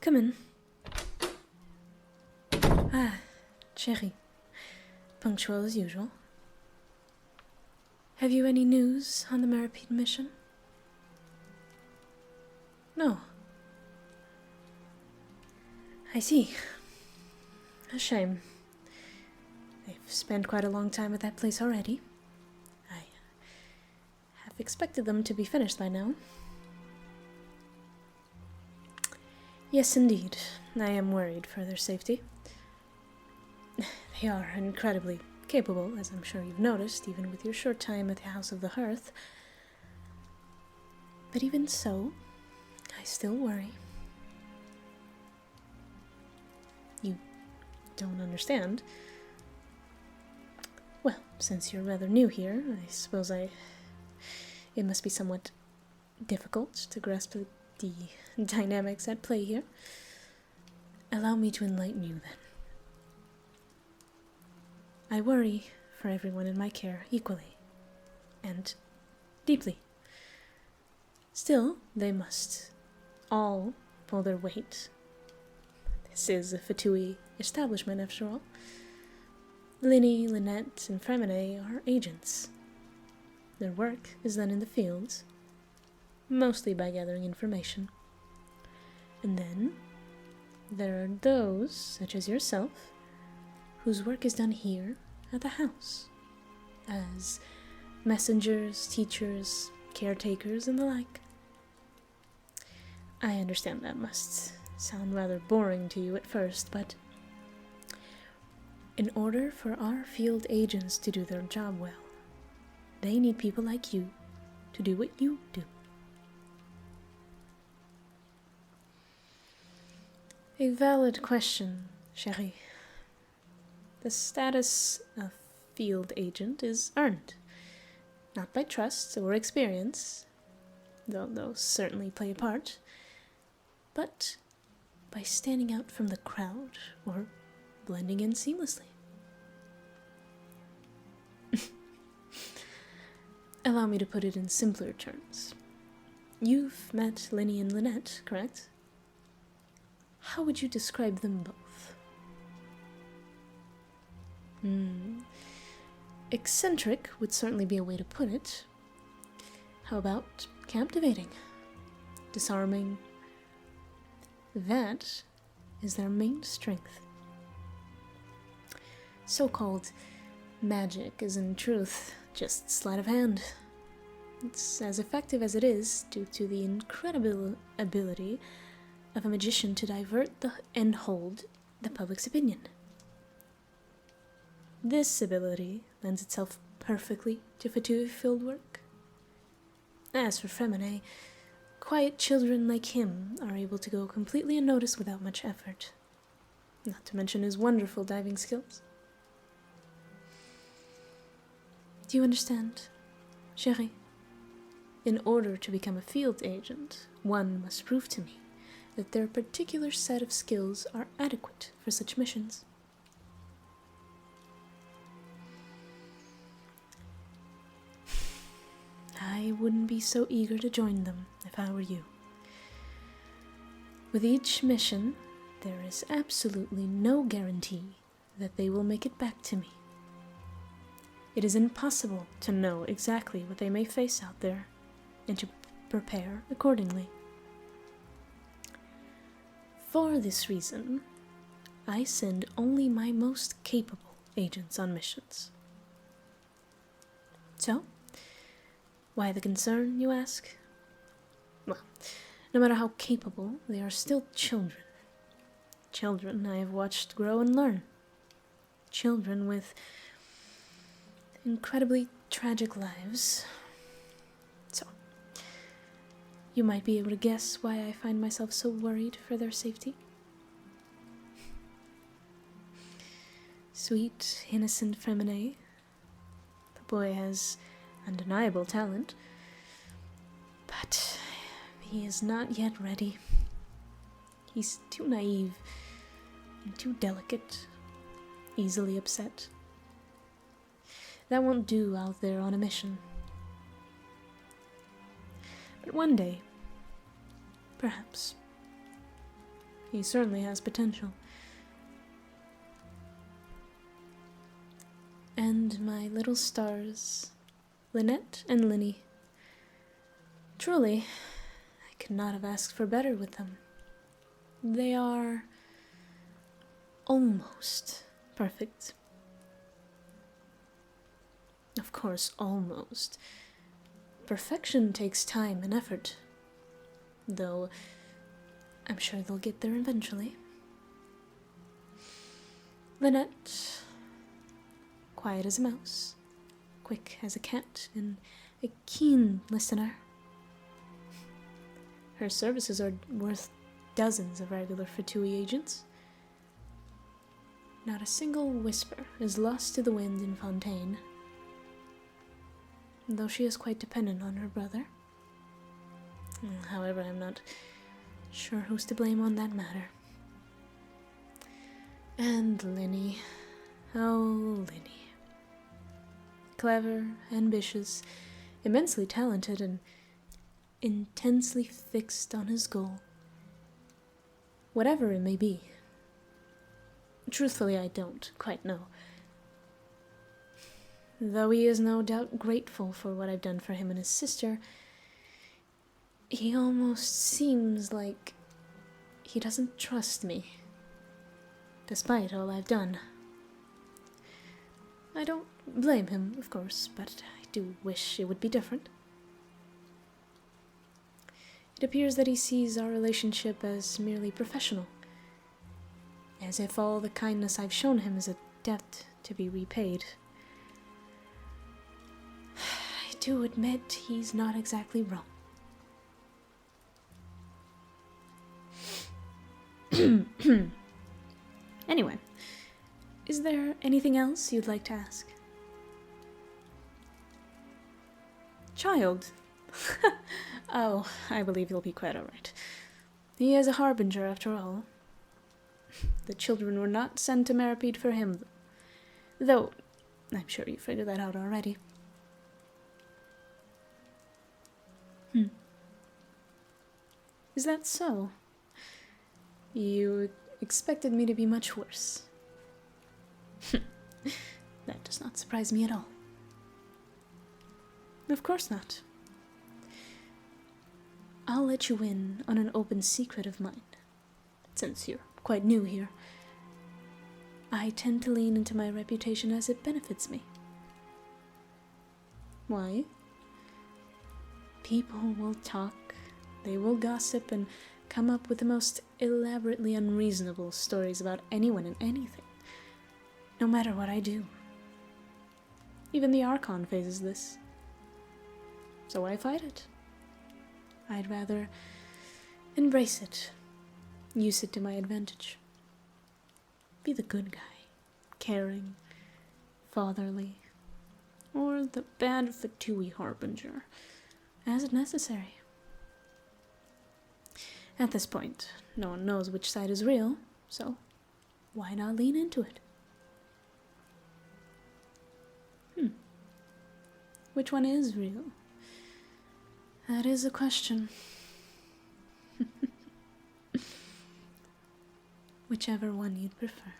Come in. Ah, chérie. Punctual as usual. Have you any news on the Maripede mission? No. I see. A shame. They've spent quite a long time at that place already. I have expected them to be finished by now. Yes, indeed. I am worried for their safety. They are incredibly capable, as I'm sure you've noticed, even with your short time at the House of the Hearth. But even so, I still worry. You don't understand? Well, since you're rather new here, I suppose it must be somewhat difficult to grasp the dynamics at play here. Allow me to enlighten you, then. I worry for everyone in my care equally, and deeply. Still, they must all pull their weight. This is a F4A establishment, after all. Lyney, Lynette, and Freminet are agents. Their work is done in the fields, mostly by gathering information. And then there are those, such as yourself, whose work is done here at the house, as messengers, teachers, caretakers, and the like. I understand that must sound rather boring to you at first, but in order for our field agents to do their job well, they need people like you to do what you do. A valid question, chérie. The status of field agent is earned, not by trust or experience, though those certainly play a part, but by standing out from the crowd or blending in seamlessly. Allow me to put it in simpler terms. You've met Lyney and Lynette, correct? How would you describe them both? Eccentric would certainly be a way to put it. How about captivating? Disarming? That is their main strength. So-called magic is in truth just sleight of hand. It's as effective as it is due to the incredible ability of a magician to divert and hold the public's opinion. This ability lends itself perfectly to F4A field work. As for Freminet, quiet children like him are able to go completely unnoticed without much effort, not to mention his wonderful diving skills. Do you understand, chérie? In order to become a field agent, one must prove to me that their particular set of skills are adequate for such missions. I wouldn't be so eager to join them if I were you. With each mission, there is absolutely no guarantee that they will make it back to me. It is impossible to know exactly what they may face out there, and to prepare accordingly. For this reason, I send only my most capable agents on missions. So, why the concern, you ask? Well, no matter how capable, they are still children. Children I have watched grow and learn. Children with incredibly tragic lives. So, you might be able to guess why I find myself so worried for their safety. Sweet, innocent Freminet. The boy has undeniable talent, but he is not yet ready. He's too naive and too delicate, easily upset. That won't do out there on a mission. But one day, Perhaps. He certainly has potential. And my little stars, Lynette and Lyney. Truly, I could not have asked for better with them. They are almost perfect. Of course, almost. Perfection takes time and effort, though I'm sure they'll get there eventually. Lynette, quiet as a mouse, quick as a cat, and a keen listener. Her services are worth dozens of regular Fatui agents. Not a single whisper is lost to the wind in Fontaine, though she is quite dependent on her brother. However, I'm not sure who's to blame on that matter. And Lyney, oh Lyney. Clever, ambitious, immensely talented, and intensely fixed on his goal. Whatever it may be. Truthfully, I don't quite know. Though he is no doubt grateful for what I've done for him and his sister, he almost seems like he doesn't trust me, despite all I've done. I don't blame him, of course, but I do wish it would be different. It appears that he sees our relationship as merely professional, as if all the kindness I've shown him is a debt to be repaid. I do admit he's not exactly wrong. Anyway, is there anything else you'd like to ask? Child? Oh, I believe you'll be quite all right. He is a harbinger, after all. The children were not sent to Meripede for him, though I'm sure you figured that out already. Is that so? You expected me to be much worse. That does not surprise me at all. Of course not. I'll let you in on an open secret of mine, since you're quite new here. I tend to lean into my reputation as it benefits me. Why? People will talk, they will gossip, and come up with the most elaborately unreasonable stories about anyone and anything, no matter what I do. Even the Archon faces this. So I fight it. I'd rather embrace it, use it to my advantage. Be the good guy, caring, fatherly, or the bad Fatui harbinger, as necessary. At this point, no one knows which side is real, so why not lean into it? Which one is real? That is a question. Whichever one you'd prefer.